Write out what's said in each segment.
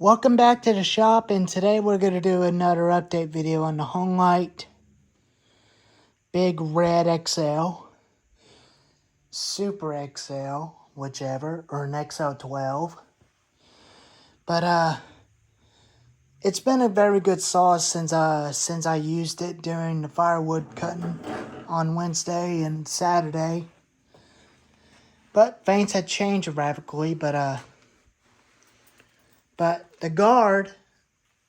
Welcome back to the shop, and today we're going to do another update video on the homelite Big Red XL, Super XL, whichever, or an XL12. But it's been a very good saw since I used it during the firewood cutting on Wednesday and Saturday. But things had changed radically, but the guard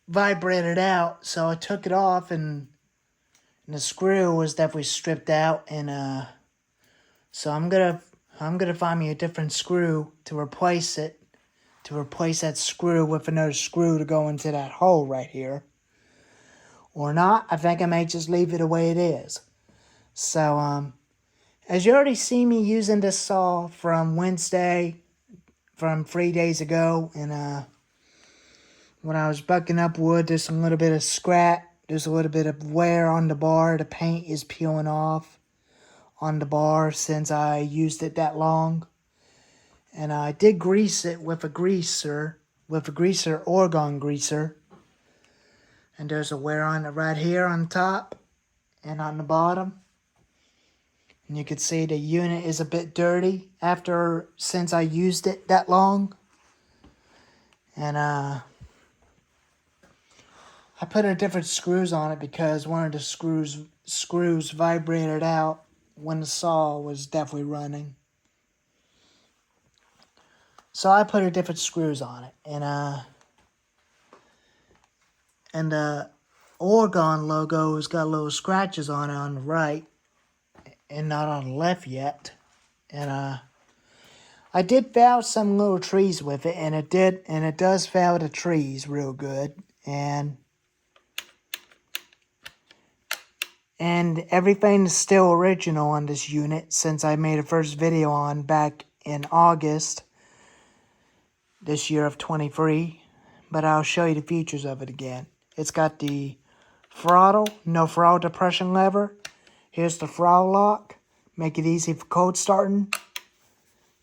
vibrated out, so I took it off, and the screw was definitely stripped out, and so I'm gonna find me a different screw to replace it, to replace that screw with another screw to go into that hole right here. Or not, I think I may just leave it the way it is. So as you already see me using this saw from Wednesday, from 3 days ago, and when I was bucking up wood, there's a little bit of scrap. There's a little bit of wear on the bar. The paint is peeling off on the bar since I used it that long. And I did grease it with a greaser, Oregon greaser. And there's a wear on it right here on top and on the bottom. And you can see the unit is a bit dirty since I used it that long. And I put a different screws on it because one of the screws vibrated out when the saw was definitely running. So I put a different screws on it, and the Oregon logo has got little scratches on it on the right, and not on the left yet. And I did foul some little trees with it, and it does foul the trees real good, and everything is still original on this unit since I made a first video on back in August this year of 23. But I'll show you the features of it again. It's got the throttle, no throttle depression lever. Here's the throttle lock, make it easy for cold starting.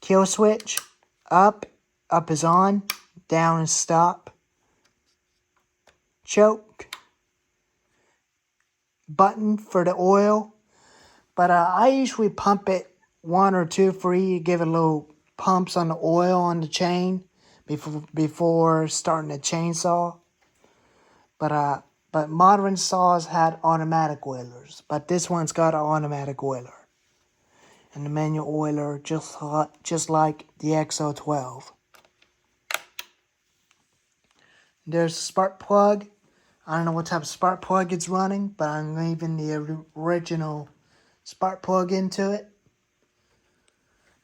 Kill switch, up is on, down is stop. Choke, button for the oil, but I usually pump it 1 or 2 for you, give it little pumps on the oil on the chain before starting the chainsaw. But modern saws had automatic oilers, but this one's got an automatic oiler and the manual oiler just like the XL12. There's a spark plug. I don't know what type of spark plug it's running, but I'm leaving the original spark plug into it.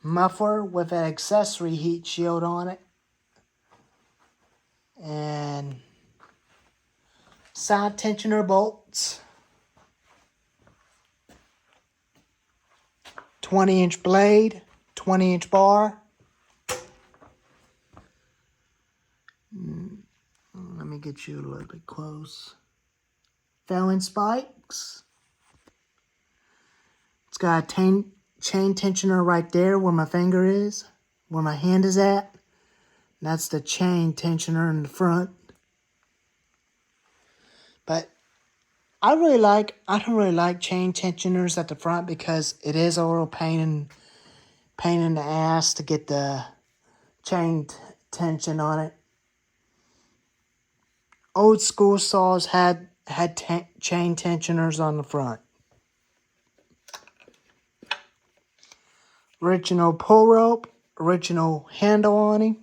Muffler with an accessory heat shield on it. And side tensioner bolts. 20-inch blade, 20-inch bar. Let me get you a little bit close. Fallon spikes. It's got a chain tensioner right there where my finger is, where my hand is at. That's the chain tensioner in the front. But I don't really like chain tensioners at the front because it is a little pain in the ass to get the chain tension on it. Old school saws had chain tensioners on the front. Original pull rope, original handle on him.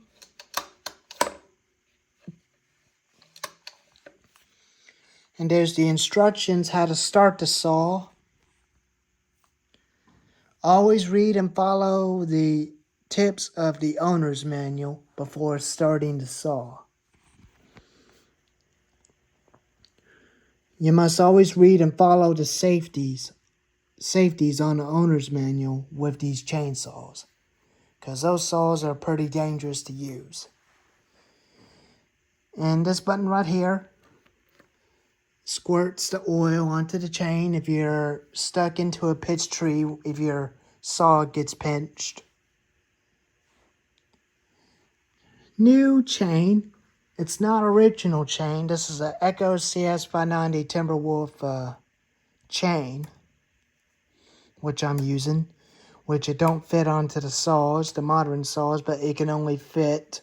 And there's the instructions how to start the saw. Always read and follow the tips of the owner's manual before starting the saw. You must always read and follow the safeties on the owner's manual with these chainsaws, because those saws are pretty dangerous to use. And this button right here squirts the oil onto the chain if you're stuck into a pitch tree, if your saw gets pinched. New chain, It's not original chain. This is a Echo CS590 Timberwolf chain, which I'm using, which it don't fit onto the saws, the modern saws, but it can only fit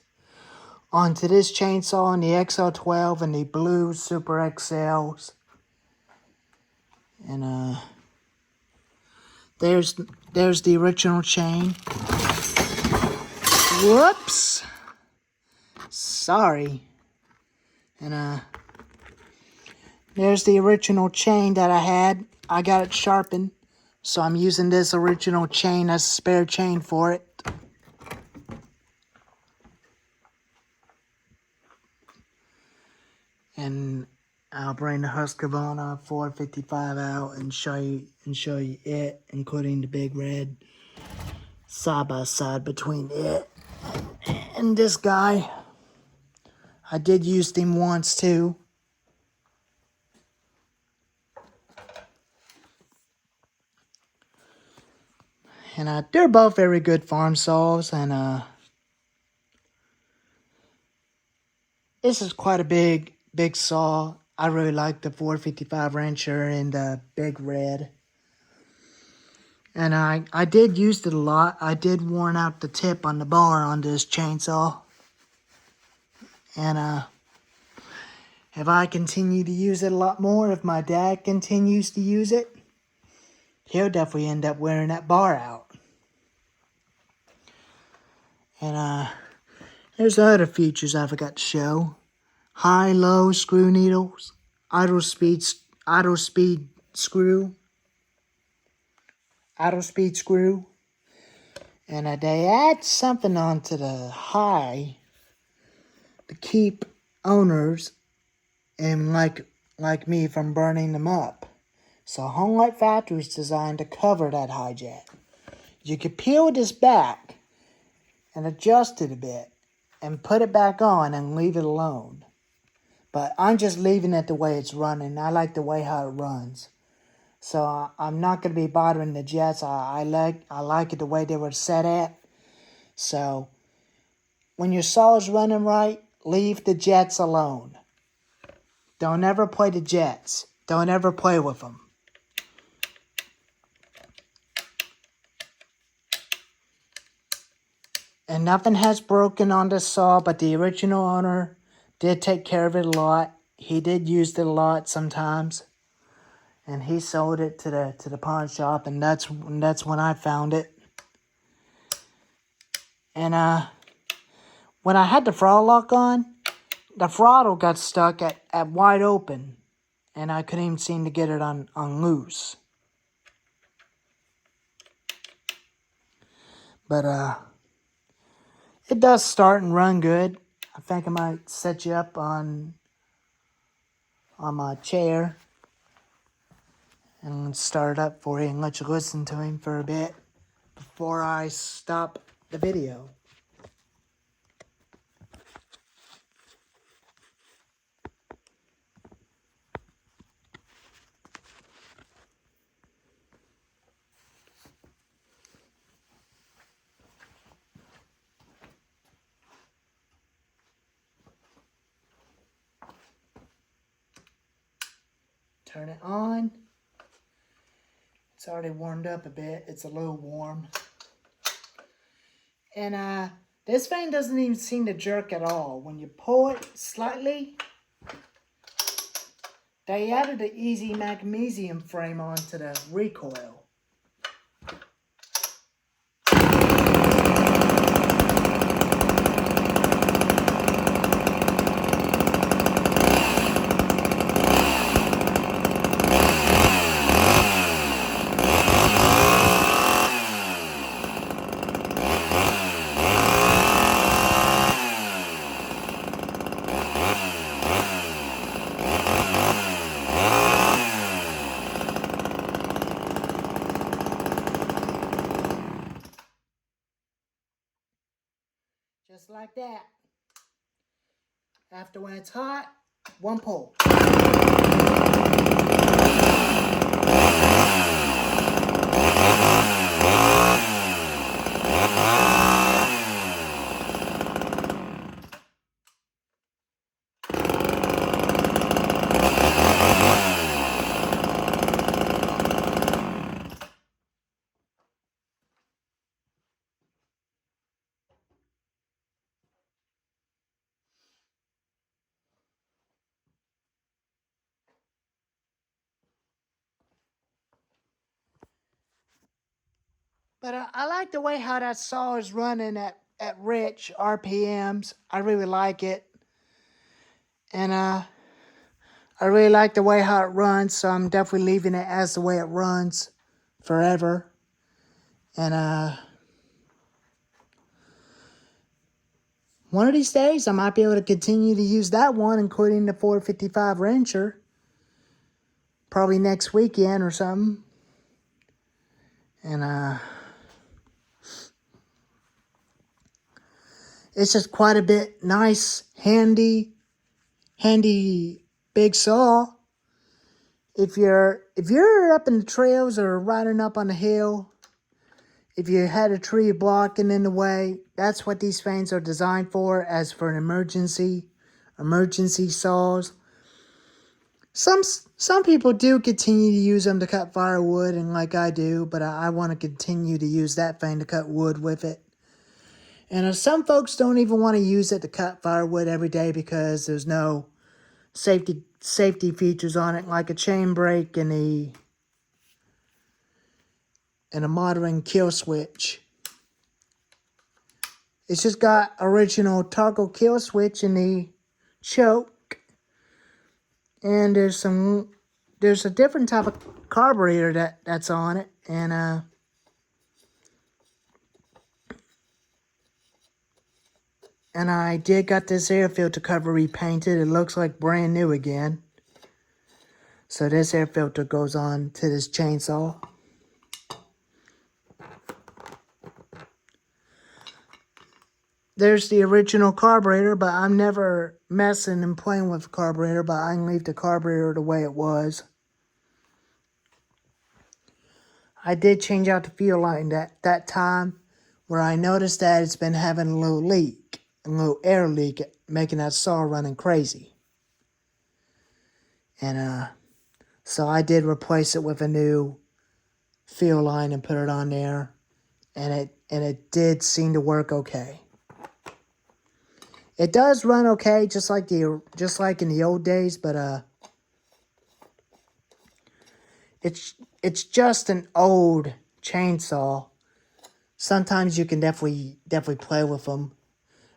onto this chainsaw and the XL12 and the blue Super XLs. And there's the original chain. Whoops. Sorry. And there's the original chain that I had. I got it sharpened, so I'm using this original chain as a spare chain for it. And I'll bring the Husqavra 455 out and show you it, including the big red side by side between it and this guy. I did use them once too. And they're both very good farm saws, and this is quite a big saw. I really like the 455 Rancher and the big red. And I did use it a lot. I did worn out the tip on the bar on this chainsaw. And if I continue to use it a lot more, if my dad continues to use it, he'll definitely end up wearing that bar out. And there's other features I forgot to show. High, low screw needles, idle speed screw, and they add something onto the high to keep owners and like me from burning them up. So Homelite Factory is designed to cover that high jet. You could peel this back and adjust it a bit and put it back on and leave it alone. But I'm just leaving it the way it's running. I like the way how it runs. So I'm not going to be bothering the jets. I like it the way they were set at. So when your saw is running right, leave the jets alone. Don't ever play the jets. Don't ever play with them. And nothing has broken on this saw, but the original owner did take care of it a lot. He did use it a lot sometimes. And he sold it to the pawn shop, and that's when I found it. And when I had the throttle lock on, the throttle got stuck at wide open, and I couldn't even seem to get it on loose. But it does start and run good. I think I might set you up on my chair and start it up for you and let you listen to him for a bit before I stop the video. Turn it on. It's already warmed up a bit. It's a little warm. And this thing doesn't even seem to jerk at all. When you pull it slightly, they added the easy magnesium frame onto the recoil. Just like that. After when it's hot, one pull. But I like the way how that saw is running at rich RPMs. I really like it. And I really like the way how it runs, so I'm definitely leaving it as the way it runs forever. And one of these days I might be able to continue to use that one, including the 455 wrencher. Probably next weekend or something. And it's just quite a bit nice, handy big saw. If you're up in the trails or riding up on the hill, if you had a tree blocking in the way, that's what these fans are designed for, as for an emergency saws. Some people do continue to use them to cut firewood, and like I do, but I want to continue to use that fan to cut wood with it. And some folks don't even want to use it to cut firewood every day because there's no safety features on it, like a chain brake and a modern kill switch. It's just got original toggle kill switch in the choke, and there's a different type of carburetor that's on it, and I did got this air filter cover repainted. It looks like brand new again. So this air filter goes on to this chainsaw. There's the original carburetor, but I'm never messing and playing with the carburetor, but I can leave the carburetor the way it was. I did change out the fuel line that time, where I noticed that it's been having a little air leak, making that saw running crazy. And so I did replace it with a new fuel line and put it on there, and it did seem to work okay. It does run okay, just like in the old days, but it's just an old chainsaw. Sometimes you can definitely play with them,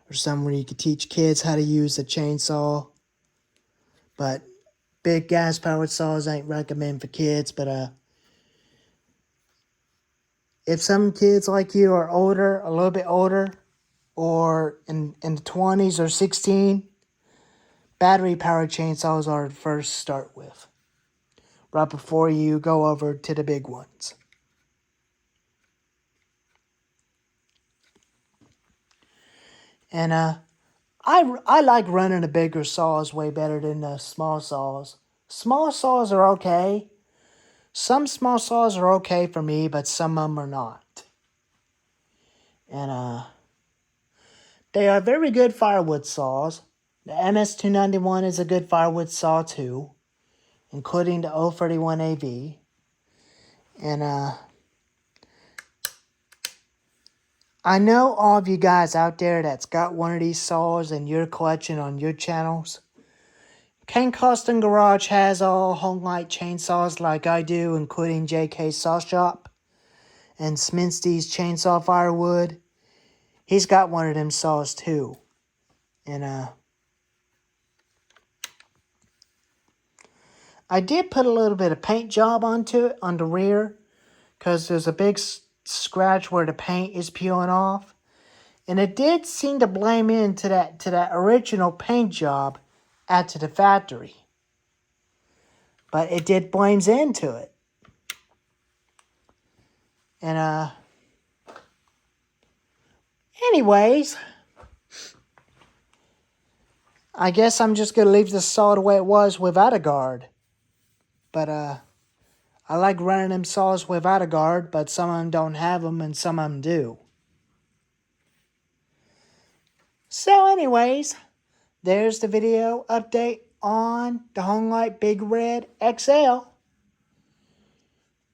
or somewhere you could teach kids how to use a chainsaw. But big gas powered saws ain't recommended for kids. But if some kids like you are older, a little bit older, or in the 20s or 16, battery powered chainsaws are the first to start with, right before you go over to the big ones. And I like running the bigger saws way better than the small saws. Small saws are okay. Some small saws are okay for me, but some of them are not. And they are very good firewood saws. The MS291 is a good firewood saw too, including the 031AV. And I know all of you guys out there that's got one of these saws in your collection on your channels. Ken Custom Garage has all homelite chainsaws like I do, including JK Saw Shop and Sminsty's Chainsaw Firewood. He's got one of them saws too. And I did put a little bit of paint job onto it on the rear, because there's a big scratch where the paint is peeling off. And it did seem to blame into that original paint job at the factory. But it did blames into it. And anyways, I guess I'm just gonna leave the saw the way it was without a guard. But I like running them saws without a guard, but some of them don't have them and some of them do. So anyways, there's the video update on the Homelite Big Red XL.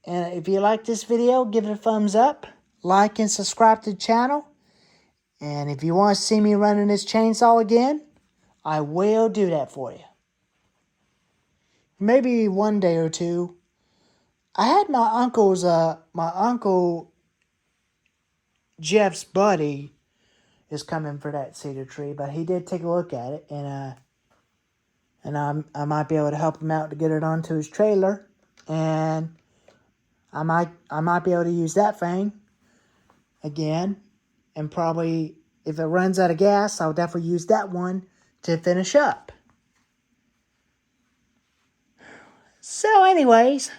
And if you like this video, give it a thumbs up, like and subscribe to the channel. And if you want to see me running this chainsaw again, I will do that for you. Maybe one day or two. I had my uncle Jeff's buddy is coming for that cedar tree, but he did take a look at it, and I might be able to help him out to get it onto his trailer, and I might be able to use that thing again, and probably if it runs out of gas, I'll definitely use that one to finish up. So anyways,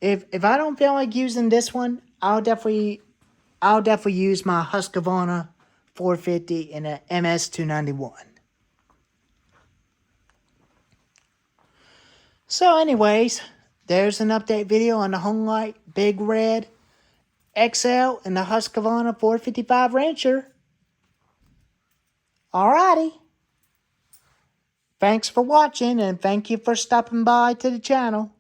if I don't feel like using this one, I'll definitely use my Husqavra 450 and a MS291. So anyways, there's an update video on the homelite Big Red XL and the Husqavra 455 Rancher. Alrighty. Thanks for watching, and thank you for stopping by to the channel.